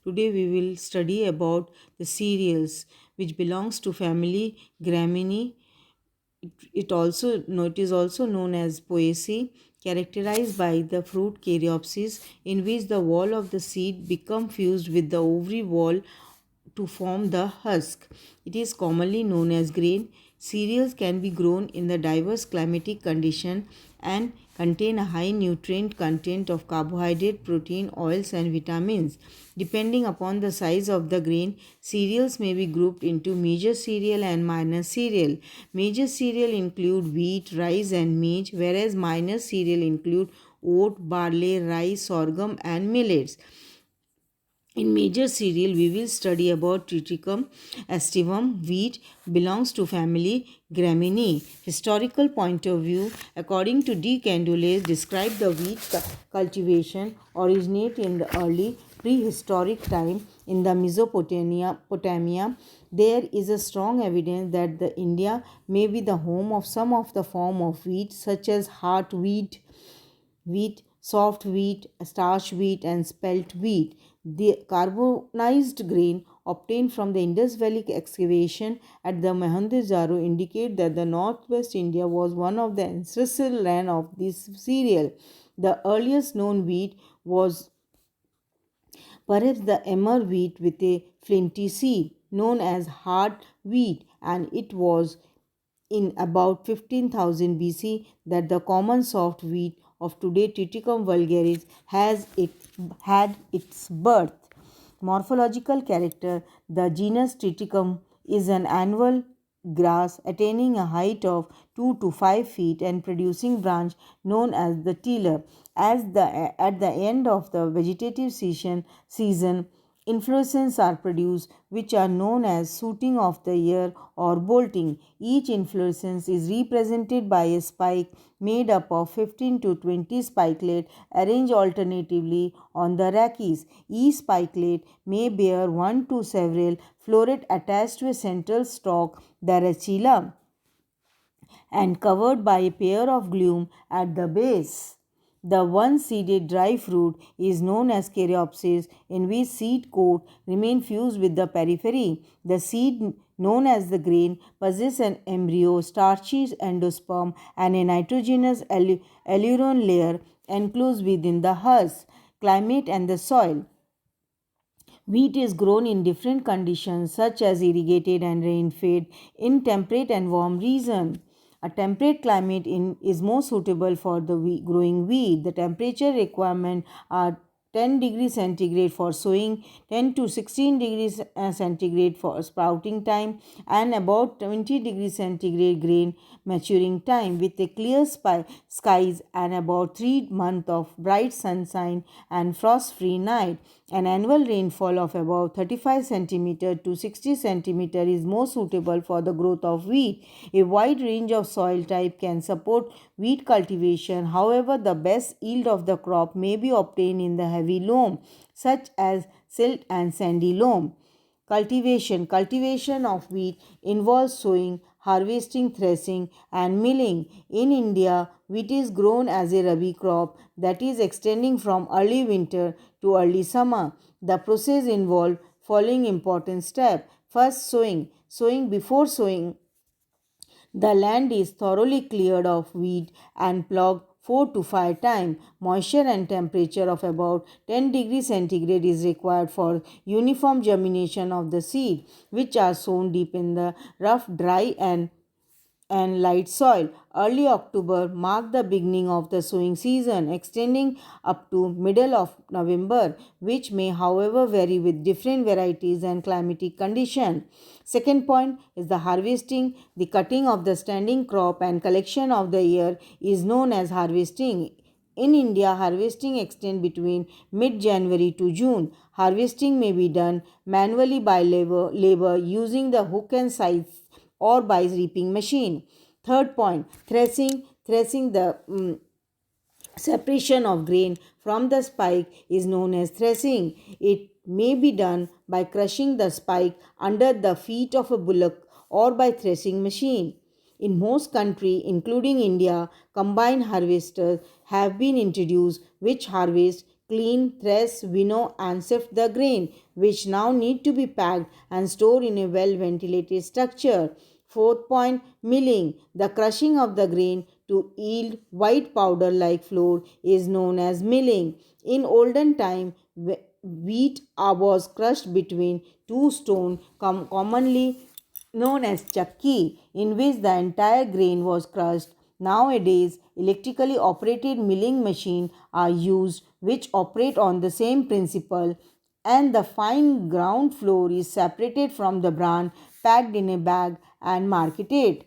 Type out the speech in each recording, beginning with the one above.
Today we will study about the cereals which belongs to family Gramineae. It is also known as Poaceae, characterized by the fruit caryopsis, in which the wall of the seed become fused with the ovary wall to form the husk. It is commonly known as grain. Cereals can be grown in the diverse climatic condition and contain a high nutrient content of carbohydrate, protein, oils, and vitamins. Depending upon the size of the grain, cereals may be grouped into major cereal and minor cereal. Major cereal include wheat, rice, and maize, whereas minor cereal include oat, barley, rice, sorghum, and millets. In major cereal, we will study about Triticum aestivum. Wheat belongs to family Gramineae. Historical point of view, according to D. Candoles, describe the wheat cultivation originate in the early prehistoric time in the Mesopotamia. There is a strong evidence that the India may be the home of some of the form of wheat, such as heart wheat, soft wheat, starch wheat, and spelt wheat. The carbonized grain obtained from the Indus Valley excavation at the Mohenjo-daro indicate that the northwest India was one of the ancestral land of this cereal. The earliest known wheat was perhaps the emmer wheat with a flinty seed, known as hard wheat, and it was in about 15,000 BC that the common soft wheat of today, Triticum vulgaris, had its birth. Morphological character: the genus Triticum is an annual grass attaining a height of 2 to 5 feet and producing branch known as the tiller. At the end of the vegetative season, inflorescences are produced, which are known as shooting of the ear or bolting. Each inflorescence is represented by a spike made up of 15 to 20 spikelets arranged alternatively on the rachis. Each spikelet may bear one to several florets attached to a central stalk, the rachilla, and covered by a pair of glume at the base. The one-seeded dry fruit is known as caryopsis, in which seed coat remain fused with the periphery. The seed, known as the grain, possesses an embryo, starchy endosperm, and a nitrogenous aleurone layer enclosed within the husk. Climate and the soil. Wheat is grown in different conditions such as irrigated and rain-fed in temperate and warm regions. A temperate climate is more suitable for the growing wheat. The temperature requirement are 10 degrees centigrade for sowing, 10 to 16 degrees centigrade for sprouting time, and about 20 degrees centigrade grain maturing time, with a clear skies and about 3 months of bright sunshine and frost-free night. An annual rainfall of about 35 centimeter to 60 centimeter is more suitable for the growth of wheat. A wide range of soil type can support wheat cultivation. However, the best yield of the crop may be obtained in the heavy loam, such as silt and sandy loam. Cultivation of wheat involves sowing, harvesting, threshing, and milling. In India, wheat is grown as a rabi crop, that is extending from early winter to early summer. The process involves following important steps. First, sowing. Before sowing, the land is thoroughly cleared of weed and ploughed 4 to 5 times. Moisture and temperature of about 10 degrees centigrade is required for uniform germination of the seed, which are sown deep in the rough, dry, and light soil. Early October marked the beginning of the sowing season, extending up to middle of November, which may however vary with different varieties and climatic conditions. Second point is the harvesting. The cutting of the standing crop and collection of the ear is known as harvesting. In India, harvesting extends between mid-January to June. Harvesting may be done manually by labor using the hook and scythe or by reaping machine. Third point, threshing. Threshing, the separation of grain from the spike, is known as threshing. It may be done by crushing the spike under the feet of a bullock or by threshing machine. In most countries, including India, combined harvesters have been introduced which harvest clean, thresh, winnow, and sift the grain, which now need to be packed and stored in a well ventilated structure. Fourth point, milling. The crushing of the grain to yield white powder like flour is known as milling. In olden time, wheat was crushed between two stones, commonly known as chakki, in which the entire grain was crushed. Nowadays, electrically operated milling machines are used which operate on the same principle, and the fine ground flour is separated from the bran, packed in a bag and marketed.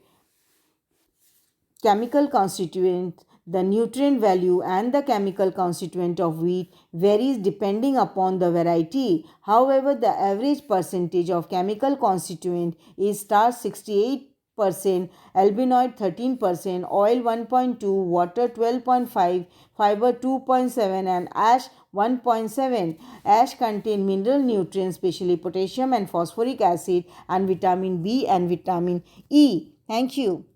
Chemical constituent, the nutrient value and the chemical constituent of wheat varies depending upon the variety. However, the average percentage of chemical constituent is starch 68%, albinoid 13%, oil 1.2, water 12.5, fiber 2.7, and ash 1.7. Ash contain mineral nutrients, especially potassium and phosphoric acid, and vitamin B and vitamin E. Thank you.